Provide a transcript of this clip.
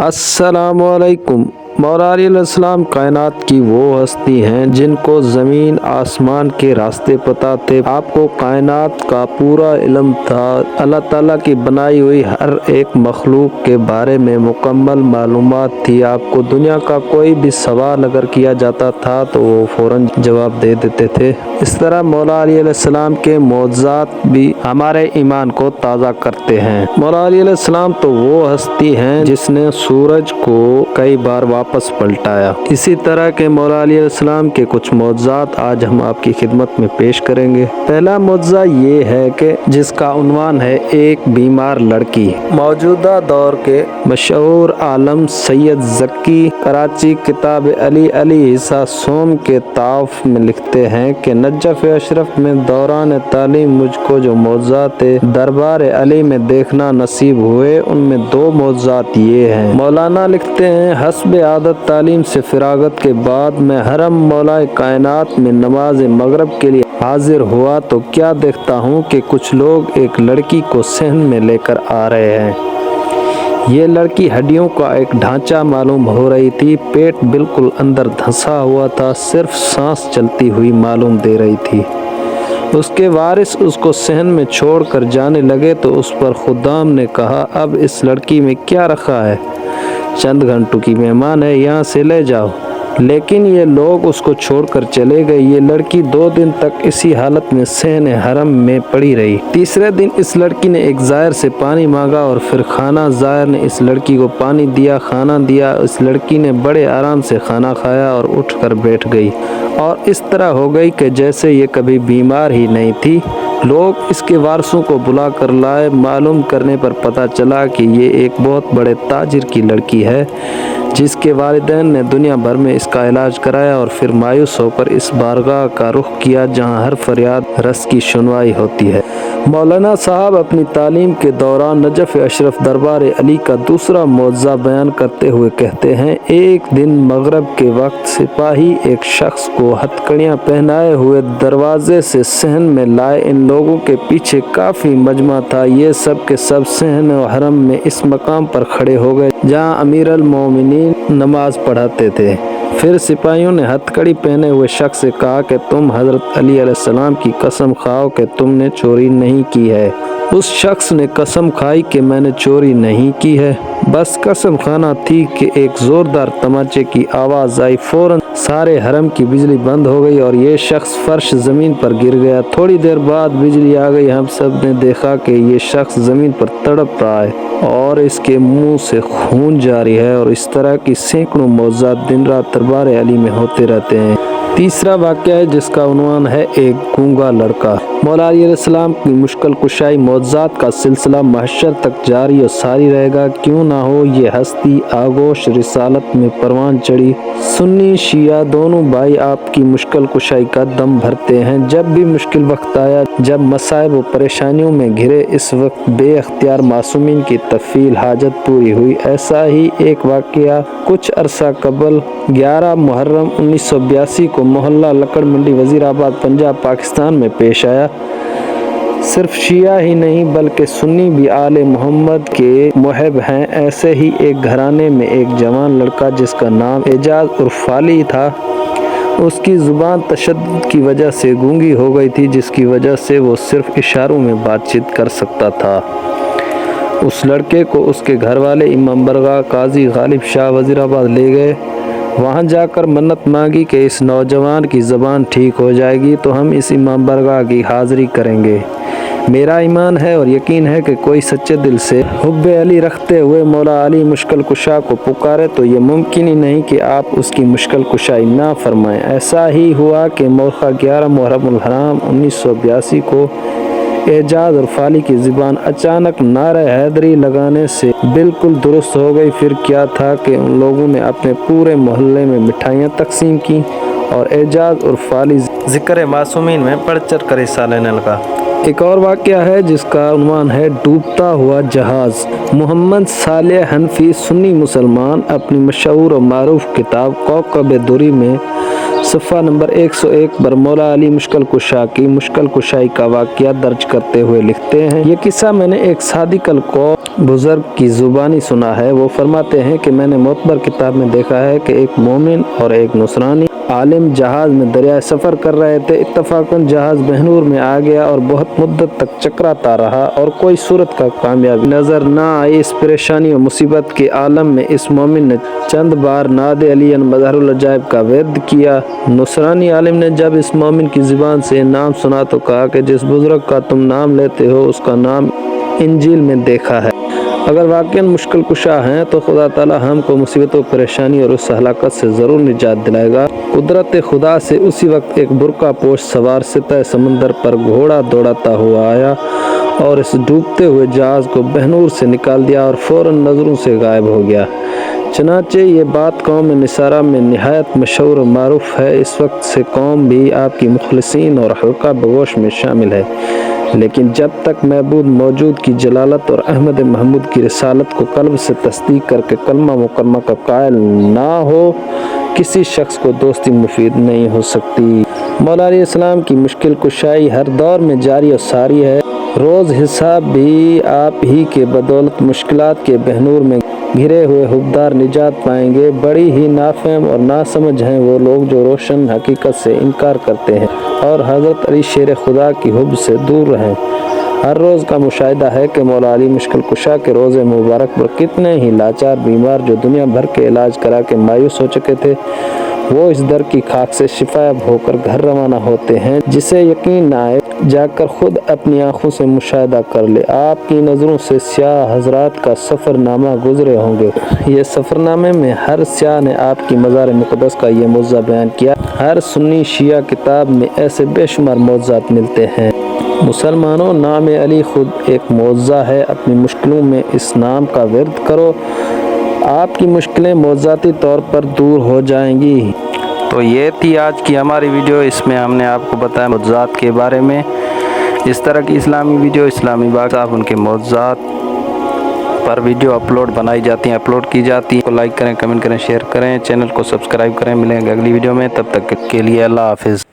अस्सलाम वालेकुम। मौला अली अलैहिस्सलाम कायनात की वो हस्ती हैं जिनको ज़मीन आसमान के रास्ते पता थे। आपको कायनात का पूरा इल्म था। अल्लाह ताला की बनाई हुई हर एक मखलूक के बारे में मुकम्मल मालूमात थी। आपको दुनिया का कोई भी सवाल अगर किया जाता था तो वो फ़ौरन जवाब दे देते थे। इस तरह मौला अली अलैहिस्सलाम के मौज़ात भी हमारे ईमान को ताज़ा करते हैं। मौला अली अलैहिस्सलाम तो वो हस्ती हैं जिसने सूरज को कई बार वापस पलटाया। इसी तरह के मौला अली अलैहिस्सलाम के कुछ मौज़ात आज हम आपकी खिदमत में पेश करेंगे। पहला मौज़ा ये है कि जिसका उन्वान है एक बीमार लड़की। मौजूदा दौर के मशहूर आलम सैयद ज़की कराची किताब अली हिस्सा सोम के ताफ में लिखते हैं कि नजफ़ अशरफ में दौरान तालीम मुझको जो मौज़ात दरबार अली में देखना नसीब हुए उनमें दो मौज़ात ये हैं। मौलाना लिखते हैं, हस्ब आदत तालीम से फिरागत के बाद मैं हरम मौला कायनात में नमाज मगरब के लिए हाजिर हुआ तो क्या देखता हूँ कि कुछ लोग एक लड़की को सहन में लेकर आ रहे हैं। ये लड़की हड्डियों का एक ढांचा मालूम हो रही थी, पेट बिल्कुल अंदर धंसा हुआ था, सिर्फ सांस चलती हुई मालूम दे रही थी। उसके वारिस उसको सहन में छोड़कर जाने लगे तो उस पर खुदाम ने कहा, अब इस लड़की में क्या रखा है, चंद घंटों की मेहमान है, यहाँ से ले जाओ। लेकिन ये लोग उसको छोड़कर चले गए। ये लड़की 2 दिन तक इसी हालत में सहन हरम में पड़ी रही। तीसरे दिन इस लड़की ने एक ज़ायर से पानी मांगा और फिर खाना। ज़ायर ने इस लड़की को पानी दिया, खाना दिया। इस लड़की ने बड़े आराम से खाना खाया और उठकर बैठ गई और इस तरह हो गई कि जैसे ये कभी बीमार ही नहीं थी। लोग इसके वारसों को बुला कर लाए। मालूम करने पर पता चला कि ये एक बहुत बड़े ताजिर की लड़की है जिसके वालिदैन ने दुनिया भर में इसका इलाज कराया और फिर मायूस होकर इस बारगाह का रुख किया जहां हर फरियाद रस की सुनवाई होती है। मौलाना साहब अपनी तालीम के दौरान नजफ़ अशरफ दरबार अली का दूसरा मौज़ा बयान करते हुए कहते हैं, एक दिन मगरब के वक्त सिपाही एक शख्स को हथकड़ियाँ पहनाए हुए दरवाजे से सहन में लाए। इन लोगों के पीछे काफ़ी मजमा था। ये सब के सब सहन और हरम में इस मकाम पर खड़े हो गए जहाँ अमीर अल मोमिनीन नमाज पढ़ाते थे। फिर सिपाहियों ने हथकड़ी पहने हुए शख्स से कहा कि तुम हज़रत अली अलैहिस्सलाम की कसम खाओ कि तुमने चोरी नहीं की है। उस शख्स ने कसम खाई कि मैंने चोरी नहीं की है, बस कसम खाना थी कि एक ज़ोरदार तमाचे की आवाज़ आई। फ़ौरन सारे हरम की बिजली बंद हो गई और ये शख्स फर्श ज़मीन पर गिर गया। थोड़ी देर बाद बिजली आ गई। हम सब ने देखा कि ये शख्स ज़मीन पर तड़प रहा है और इसके मुंह से खून जारी है और इस तरह की सैकड़ों मौज़ात दिन रात दरबार अली में होते रहते हैं। तीसरा वाक़या है जिसका उन्वान है एक गूंगा लड़का। मौला अली अलैहिस्सलाम की मुश्किल कुशाई मौज़ात का सिलसिला महशर तक जारी और सारी रहेगा। क्यों ना हो, ये हस्ती आगोश रिसालत में परवान चढ़ी। सुन्नी शिया दोनों भाई आपकी मुश्किल कुशाई का दम भरते हैं। जब भी मुश्किल वक्त आया, जब मसाइब व परेशानियों में घिरे, इस वक्त बेअख्तियार मासूमीन की तफील हाजत पूरी हुई। ऐसा ही एक वाक़या कुछ अरसा कबल 11 मुहर्रम 1982 को मोहल्ला लकड़ मंडी वज़ीराबाद पंजाब पाकिस्तान में पेश आया। सिर्फ शिया ही नहीं बल्कि सुन्नी भी आले मोहम्मद के मुहिब हैं। ऐसे ही एक घराने में एक जवान लड़का जिसका नाम एजाज उर्फ फाली था, उसकी ज़ुबान तशद्दुद की वजह से गूंगी हो गई थी, जिसकी वजह से वो सिर्फ इशारों में बातचीत कर सकता था। उस लड़के को उसके घर वाले इमाम बरगाह काजी गालिब शाह वज़ीराबाद ले गए। वहाँ जाकर मन्नत मांगी कि इस नौजवान की ज़बान ठीक हो जाएगी तो हम इस इमाम बरगाह की हाज़िरी करेंगे। मेरा ईमान है और यकीन है कि कोई सच्चे दिल से हुब्बे अली रखते हुए मौला अली मुश्किल कुशा को पुकारे तो ये मुमकिन ही नहीं कि आप उसकी मुश्किल कुशाई ना फरमाएं। ऐसा ही हुआ कि मौका 11 मुहर्रम हराम 1982 को एजाज और फाली की ज़ुबान अचानक नारे हैदरी लगाने से बिल्कुल दुरुस्त हो गई। फिर क्या था कि उन लोगों ने अपने पूरे मोहल्ले में मिठाइयाँ तकसीम की और एजाज और फाली ज़िक्र मासूमीन में बढ़ चढ़ कर हिस्सा लेने लगा। एक और वाक़या है जिसका उन्वान है डूबता हुआ जहाज़। मोहम्मद सालेह हनफी सुन्नी मुसलमान अपनी मशहूर और मारूफ किताब कौकब दुरी में صفحہ نمبر 101 پر مولا علی مشکل کشا کی مشکل کشائی کا واقعہ درج کرتے ہوئے لکھتے ہیں، یہ قصہ میں نے ایک صادق القول بزرگ کی زبانی سنا ہے۔ وہ فرماتے ہیں کہ میں نے معتبر کتاب میں دیکھا ہے کہ ایک مومن اور ایک نصرانی عالم جہاز میں دریائے سفر کر رہے تھے۔ اتفاقاً جہاز بہنور میں آ گیا اور بہت مدت تک چکراتا رہا اور کوئی صورت کا کامیابی نظر نہ آئی۔ اس پریشانی و مصیبت کے عالم میں اس مومن نے چند بار ناد علی مظہر العجائب کا ورد کیا۔ نصرانی عالم نے جب اس مومن کی زبان سے نام سنا تو کہا کہ جس بزرگ کا تم نام لیتے ہو اس کا نام انجیل میں دیکھا ہے۔ اگر واقعاً مشکل کشا ہیں تو خدا تعالیٰ ہم کو مصیبت و پریشانی اور اس ہلاکت سے ضرور نجات دلائے گا۔ قدرت خدا سے اسی وقت ایک برقع پوش سوار سطح سمندر پر گھوڑا دوڑاتا ہوا آیا اور اس ڈوبتے ہوئے جہاز کو بہنور سے نکال دیا اور فوراً نظروں سے غائب ہو گیا۔ چنانچہ یہ بات قوم نصارہ میں نہایت مشہور و معروف ہے۔ اس وقت سے قوم بھی آپ کی مخلصین اور حلقہ بگوش میں شامل ہے، لیکن جب تک معبود موجود کی جلالت اور احمد محمود کی رسالت کو قلب سے تصدیق کر کے کلمہ مکرمہ کا قائل نہ ہو، کسی شخص کو دوستی مفید نہیں ہو سکتی۔ مولا علیہ السلام کی مشکل کشائی ہر دور میں جاری و ساری ہے۔ روز حساب بھی آپ ہی کے بدولت مشکلات کے بہنور میں گھرے ہوئے حبدار نجات پائیں گے۔ بڑی ہی نافہم اور ناسمجھ ہیں وہ لوگ جو روشن حقیقت سے انکار کرتے ہیں اور حضرت علی شیر خدا کی حب سے دور رہیں۔ ہر روز کا مشاہدہ ہے کہ مولا علی مشکل کشا کے روز مبارک پر کتنے ہی لاچار بیمار جو دنیا بھر کے علاج کرا کے مایوس ہو چکے تھے، وہ اس در کی خاک سے شفا یاب ہو کر گھر روانہ ہوتے ہیں۔ جسے یقین نہ آئے جا کر خود اپنی آنکھوں سے مشاہدہ کر لے۔ آپ کی نظروں سے سیاہ حضرات کا سفر نامہ گزرے ہوں گے۔ یہ سفر نامے میں ہر سیاح نے آپ کی مزار مقدس کا یہ معجزہ بیان کیا۔ ہر سنی شیعہ کتاب میں ایسے بے شمار معجزات ملتے ہیں۔ مسلمانوں، نام علی خود ایک معجزہ ہے۔ اپنی مشکلوں میں اس نام کا ورد کرو، آپ کی مشکلیں معجزاتی طور پر دور ہو جائیں گی۔ تو یہ تھی آج کی ہماری ویڈیو۔ اس میں ہم نے آپ کو بتایا معجزات کے بارے میں۔ اس طرح کی اسلامی ویڈیو اسلامی باغ آپ ان کے معجزات پر ویڈیو بنائی جاتی ہیں، اپلوڈ کی جاتی ہیں۔ لائک کریں، کمنٹ کریں، شیئر کریں، چینل کو سبسکرائب کریں۔ ملیں گے اگلی ویڈیو میں، تب تک کے لیے اللہ حافظ۔